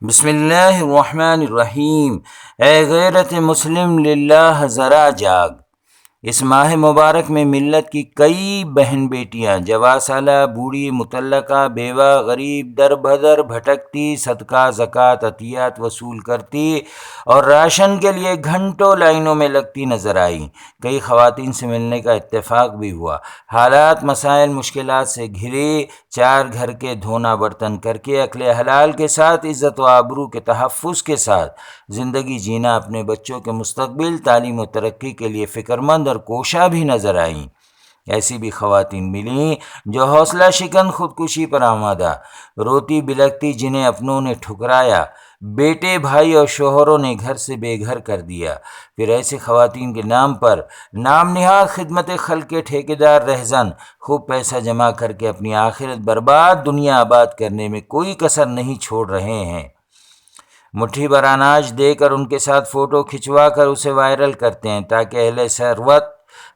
بسم اللہ الرحمن الرحیم۔ اے غیرت مسلم للہ ذرا جاگ۔ اس ماہ مبارک میں ملت کی کئی بہن بیٹیاں جواں سالہ، بوڑھی، مطلقہ، بیوہ، غریب، در بدر بھٹکتی، صدقہ، زکوٰۃ، عطیات وصول کرتی اور راشن کے لیے گھنٹوں لائنوں میں لگتی نظر آئیں۔ کئی خواتین سے ملنے کا اتفاق بھی ہوا۔ حالات، مسائل، مشکلات سے گھرے چار گھر کے دھونا برتن کر کے اکل حلال کے ساتھ، عزت و آبرو کے تحفظ کے ساتھ زندگی جینا، اپنے بچوں کے مستقبل، تعلیم و ترقی کے لیے فکر مند اور کوشاں بھی نظر آئیں۔ ایسی بھی خواتین ملیں جو حوصلہ شکن خودکشی پر آمادہ، روتی بلکتی، جنہیں اپنوں نے ٹھکرایا، بیٹے، بھائی اور شوہروں نے گھر سے بے گھر کر دیا۔ پھر ایسی خواتین کے نام پر نام نہاد خدمت خلق کے ٹھیکیدار رہزن خوب پیسہ جمع کر کے اپنی آخرت برباد، دنیا آباد کرنے میں کوئی کسر نہیں چھوڑ رہے ہیں۔ مٹھی بھر اناج دے کر ان کے ساتھ فوٹو کھنچوا کر اسے وائرل کرتے ہیں تاکہ اہل ثروت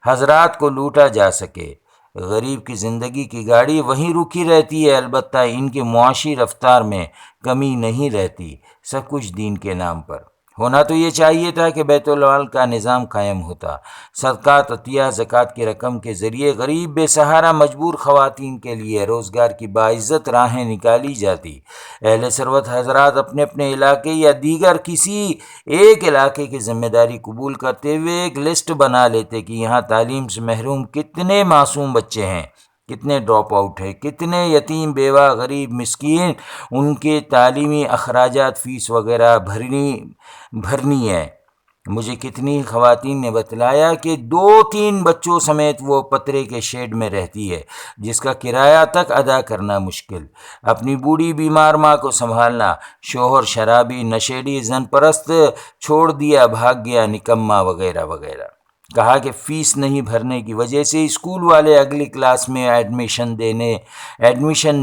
حضرات کو لوٹا جا سکے۔ غریب کی زندگی کی گاڑی وہیں رکی رہتی ہے، البتہ ان کی معاشی رفتار میں کمی نہیں رہتی، سب کچھ دین کے نام پر۔ ہونا تو یہ چاہیے تھا کہ بیت المال کا نظام قائم ہوتا، صدقات، عطیہ، زکوٰۃ کی رقم کے ذریعے غریب، بے سہارا، مجبور خواتین کے لیے روزگار کی باعزت راہیں نکالی جاتی۔ اہل ثروت حضرات اپنے اپنے علاقے یا دیگر کسی ایک علاقے کی ذمہ داری قبول کرتے ہوئے ایک لسٹ بنا لیتے کہ یہاں تعلیم سے محروم کتنے معصوم بچے ہیں، کتنے ڈراپ آؤٹ ہیں، کتنے یتیم، بیوہ، غریب، مسکین، ان کے تعلیمی اخراجات، فیس وغیرہ بھرنی ہے۔ مجھے کتنی خواتین نے بتلایا کہ 2-3 بچوں سمیت وہ پترے کے شیڈ میں رہتی ہے، جس کا کرایہ تک ادا کرنا مشکل، اپنی بوڑھی بیمار ماں کو سنبھالنا، شوہر شرابی، نشیڑی، زن پرست، چھوڑ دیا، بھاگ گیا، نکما، وغیرہ وغیرہ۔ کہا کہ فیس نہیں بھرنے کی وجہ سے اسکول والے اگلی کلاس میں ایڈمیشن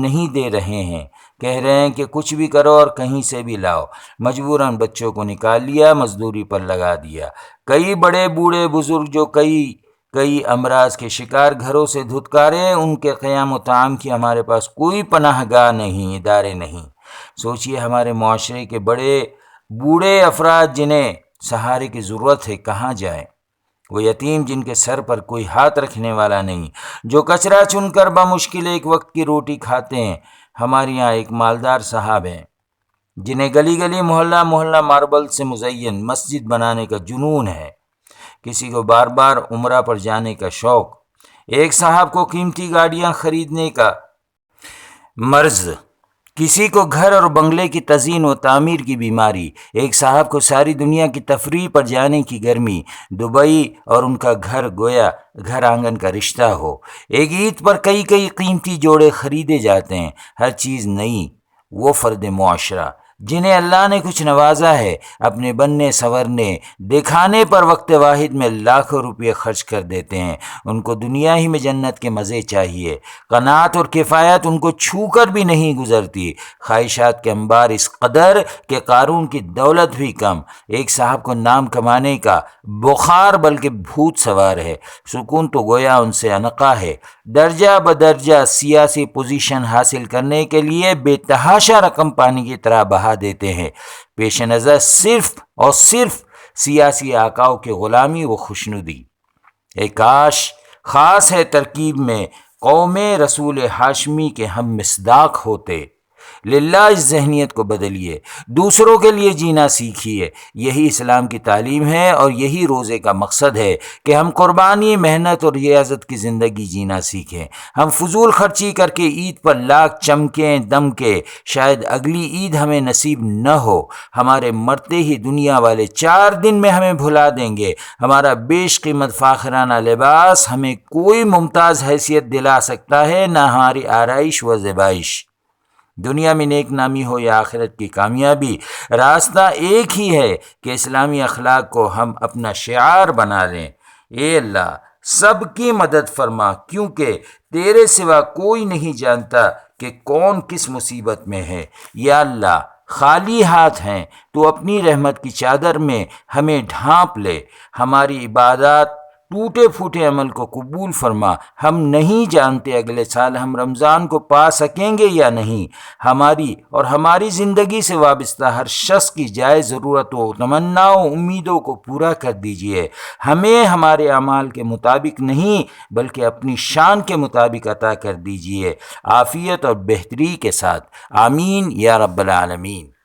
نہیں دے رہے ہیں، کہہ رہے ہیں کہ کچھ بھی کرو اور کہیں سے بھی لاؤ۔ مجبوراً بچوں کو نکال لیا، مزدوری پر لگا دیا۔ کئی بڑے بوڑھے بزرگ جو کئی امراض کے شکار گھروں سے دھتکارے، ان کے قیام و طعام کی ہمارے پاس کوئی پناہ گاہ نہیں، ادارے نہیں۔ سوچئے ہمارے معاشرے کے بڑے بوڑھے افراد جنہیں سہارے کی ضرورت ہے کہاں جائیں؟ وہ یتیم جن کے سر پر کوئی ہاتھ رکھنے والا نہیں، جو کچرا چن کر بمشکل ایک وقت کی روٹی کھاتے ہیں۔ ہمارے یہاں ایک مالدار صاحب ہیں جنہیں گلی گلی، محلہ محلہ ماربل سے مزین مسجد بنانے کا جنون ہے، کسی کو بار بار عمرہ پر جانے کا شوق، ایک صاحب کو قیمتی گاڑیاں خریدنے کا مرض، کسی کو گھر اور بنگلے کی تزئین و تعمیر کی بیماری، ایک صاحب کو ساری دنیا کی تفریح پر جانے کی گرمی، دبئی اور ان کا گھر گویا گھر آنگن کا رشتہ ہو۔ ایک عید پر کئی قیمتی جوڑے خریدے جاتے ہیں، ہر چیز نئی۔ وہ فرد معاشرہ جنہیں اللہ نے کچھ نوازا ہے، اپنے بننے سنورنے دکھانے پر وقت واحد میں لاکھوں روپے خرچ کر دیتے ہیں۔ ان کو دنیا ہی میں جنت کے مزے چاہیے، قناعت اور کفایت ان کو چھو کر بھی نہیں گزرتی، خواہشات کے انبار اس قدر کہ قارون کی دولت بھی کم۔ ایک صاحب کو نام کمانے کا بخار بلکہ بھوت سوار ہے، سکون تو گویا ان سے عنقا ہے، درجہ بدرجہ سیاسی پوزیشن حاصل کرنے کے لیے بے تحاشا رقم پانی کی طرح بہا دیتے ہیں، پیش نظر صرف اور صرف سیاسی آقاؤں کی غلامی و خوشنودی۔ اے کاش خاص ہے ترکیب میں قوم رسول ہاشمی کے ہم مصداق ہوتے۔ للہ اس ذہنیت کو بدلیے، دوسروں کے لیے جینا سیکھیے۔ یہی اسلام کی تعلیم ہے اور یہی روزے کا مقصد ہے کہ ہم قربانی، محنت اور ریاضت کی زندگی جینا سیکھیں۔ ہم فضول خرچی کر کے عید پر لاکھ چمکیں دم کے، شاید اگلی عید ہمیں نصیب نہ ہو۔ ہمارے مرتے ہی دنیا والے 4 دن میں ہمیں بھلا دیں گے۔ ہمارا بیش قیمت فاخرانہ لباس ہمیں کوئی ممتاز حیثیت دلا سکتا ہے، نہ ہماری آرائش و زیبائش۔ دنیا میں نیک نامی ہو یا آخرت کی کامیابی، راستہ ایک ہی ہے کہ اسلامی اخلاق کو ہم اپنا شعار بنا لیں۔ اے اللہ سب کی مدد فرما، کیونکہ تیرے سوا کوئی نہیں جانتا کہ کون کس مصیبت میں ہے۔ یا اللہ خالی ہاتھ ہیں، تو اپنی رحمت کی چادر میں ہمیں ڈھانپ لے، ہماری عبادات ٹوٹے پھوٹے عمل کو قبول فرما۔ ہم نہیں جانتے اگلے سال ہم رمضان کو پا سکیں گے یا نہیں۔ ہماری اور ہماری زندگی سے وابستہ ہر شخص کی جائز ضرورتوں، تمناؤں، امیدوں کو پورا کر دیجیے۔ ہمیں ہمارے اعمال کے مطابق نہیں بلکہ اپنی شان کے مطابق عطا کر دیجیے، عافیت اور بہتری کے ساتھ۔ آمین یا رب العالمین۔